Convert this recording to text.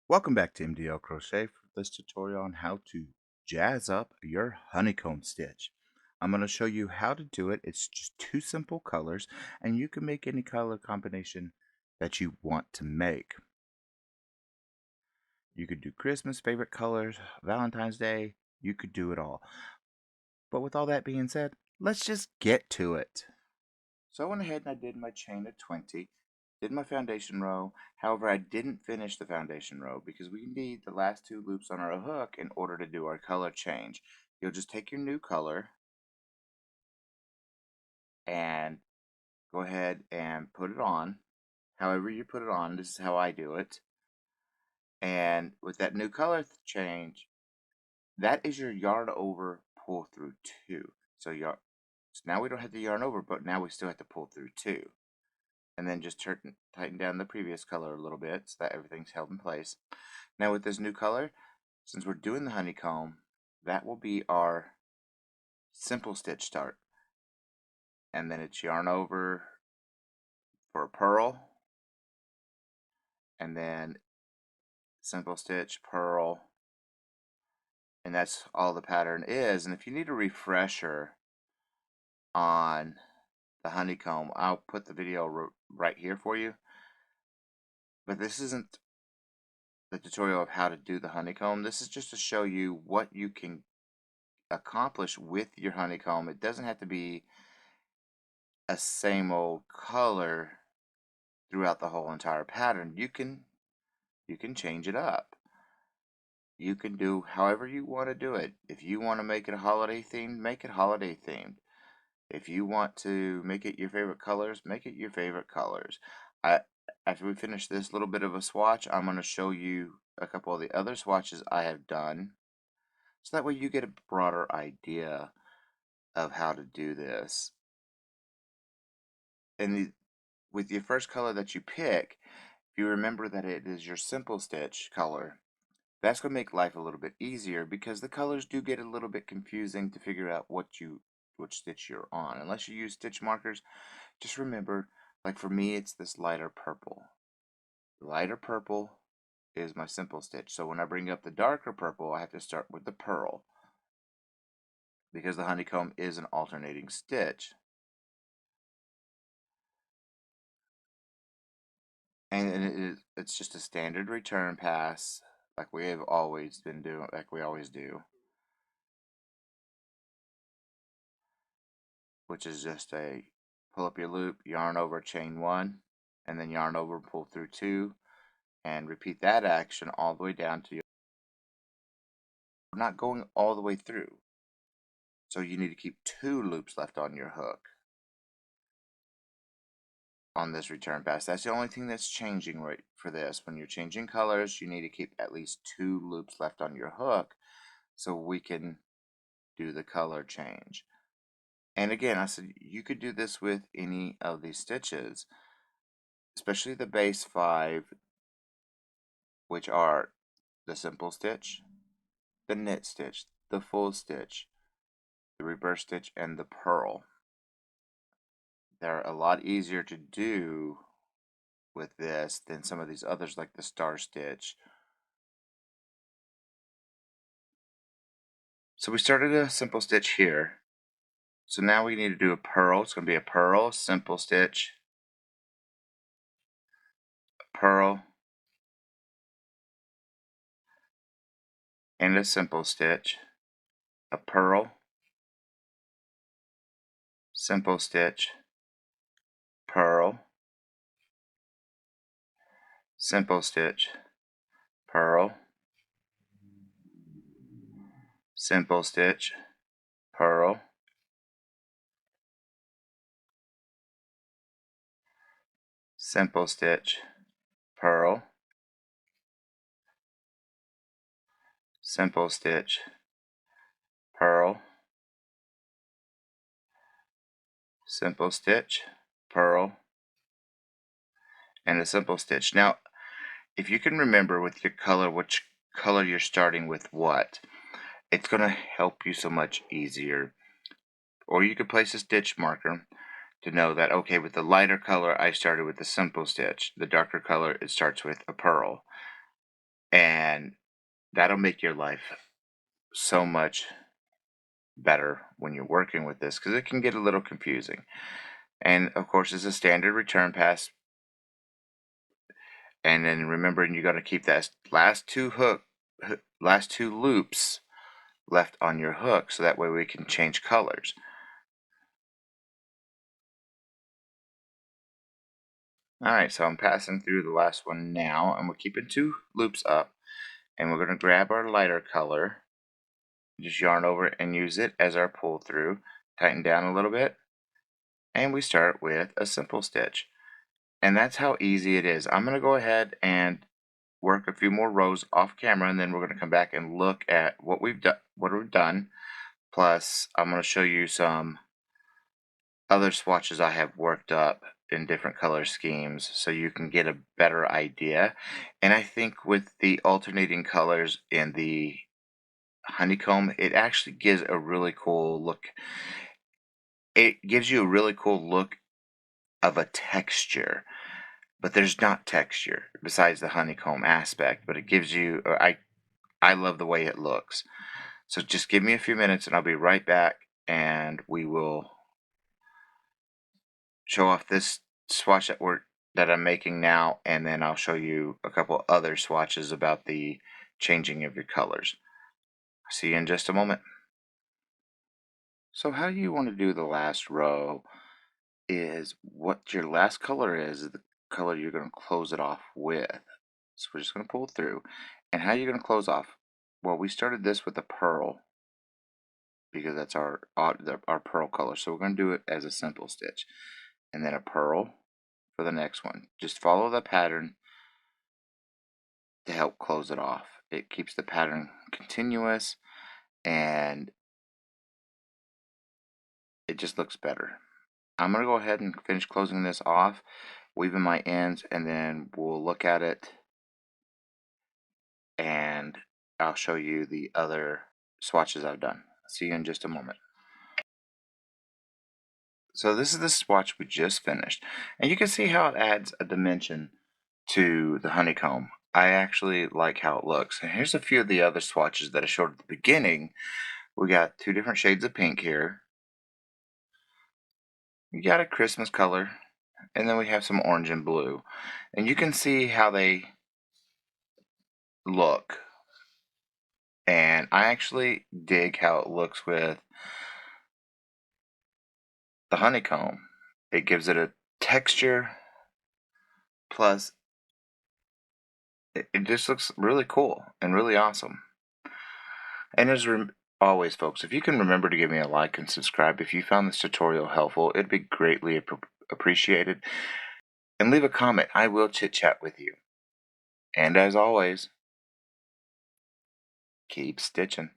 Welcome back to MDL Crochet for this tutorial on how to jazz up your honeycomb stitch. I'm going to show you how to do it. It's just two simple colors and you can make any color combination that you want to make. You could do Christmas favorite colors, Valentine's Day, you could do it all. But with all that being said, let's just get to it. So I went ahead and I did my chain of 20, did my foundation row. However, I didn't finish the foundation row because we need the last two loops on our hook in order to do our color change. You'll just take your new color and go ahead and put it on. However you put it on, this is how I do it. And with that new color change, that is your yarn over pull through 2. So now we don't have to yarn over, but now we still have to pull through 2. And then just tighten down the previous color a little bit so that everything's held in place. Now with this new color, since we're doing the honeycomb, that will be our simple stitch start. And then it's yarn over for a purl, and then simple stitch, purl, and that's all the pattern is. And if you need a refresher on the honeycomb, I'll put the video right here for you. But this isn't the tutorial of how to do the honeycomb. This is just to show you what you can accomplish with your honeycomb. It doesn't have to be a same old color throughout the whole entire pattern. You can change it up. You can do however you want to do it. If you want to make it a holiday themed, make it holiday themed. If you want to make it your favorite colors, make it your favorite colors. After we finish this little bit of a swatch, I'm going to show you a couple of the other swatches I have done, so that way you get a broader idea of how to do this. And with your first color that you pick, if you remember that it is your simple stitch color, that's going to make life a little bit easier because the colors do get a little bit confusing to figure out which stitch you're on. Unless you use stitch markers, just remember, like for me, it's this lighter purple. The lighter purple is my simple stitch. So when I bring up the darker purple, I have to start with the purl because the honeycomb is an alternating stitch. And it's just a standard return pass like we have always been doing, like we always do, which is just a pull up your loop, yarn over, chain 1, and then yarn over, pull through 2, and repeat that action all the way down to your, we're not going all the way through, so you need to keep 2 loops left on your hook on this return pass. That's the only thing that's changing right for this. When you're changing colors, you need to keep at least 2 loops left on your hook so we can do the color change. And again, I said you could do this with any of these stitches, especially the base 5, which are the simple stitch, the knit stitch, the full stitch, the reverse stitch, and the purl. They're a lot easier to do with this than some of these others like the star stitch. So we started a simple stitch here. So now we need to do a purl. It's going to be a purl, simple stitch, a purl, and a simple stitch, a purl, simple stitch, purl, simple stitch, purl, simple stitch, purl, simple stitch, purl, simple stitch, purl, simple stitch, purl, and a simple stitch. Now, if you can remember with your color which color you're starting with what, it's going to help you so much easier. Or you could place a stitch marker to know that, okay, with the lighter color I started with the simple stitch, the darker color it starts with a purl. And that'll make your life so much better when you're working with this, because it can get a little confusing. And of course, it's a standard return pass. And then remembering you're going to keep that last two loops left on your hook, so that way we can change colors. Alright, so I'm passing through the last one now, and we're keeping 2 loops up, and we're going to grab our lighter color, just yarn over it and use it as our pull through, tighten down a little bit, and we start with a simple stitch. And that's how easy it is. I'm going to go ahead and work a few more rows off camera, and then we're going to come back and look at what we've done. Plus, I'm going to show you some other swatches I have worked up in different color schemes, so you can get a better idea. And I think with the alternating colors in the honeycomb, it actually gives a really cool look. It gives you a really cool look of a texture, but there's not texture besides the honeycomb aspect, but it gives you, I love the way it looks. So just give me a few minutes and I'll be right back, and we will show off this swatch that I'm making now, and then I'll show you a couple other swatches about the changing of your colors. See you in just a moment. So how you want to do the last row is what your last color is the color you're going to close it off with. So we're just going to pull through. And how you're going to close off? Well, we started this with a pearl because that's our pearl color. So we're going to do it as a simple stitch, and then a pearl for the next one. Just follow the pattern to help close it off. It keeps the pattern continuous, and it just looks better. I'm going to go ahead and finish closing this off, weaving my ends, and then we'll look at it and I'll show you the other swatches I've done. See you in just a moment. So this is the swatch we just finished, and you can see how it adds a dimension to the honeycomb. I actually like how it looks. And here's a few of the other swatches that I showed at the beginning. We got 2 different shades of pink here. We got a Christmas color, and then we have some orange and blue. And you can see how they look. And I actually dig how it looks with the honeycomb. It gives it a texture, plus it just looks really cool and really awesome. And as always, folks, if you can remember to give me a like and subscribe if you found this tutorial helpful, it'd be greatly appreciated. And leave a comment. I will chit chat with you. And as always, keep stitching.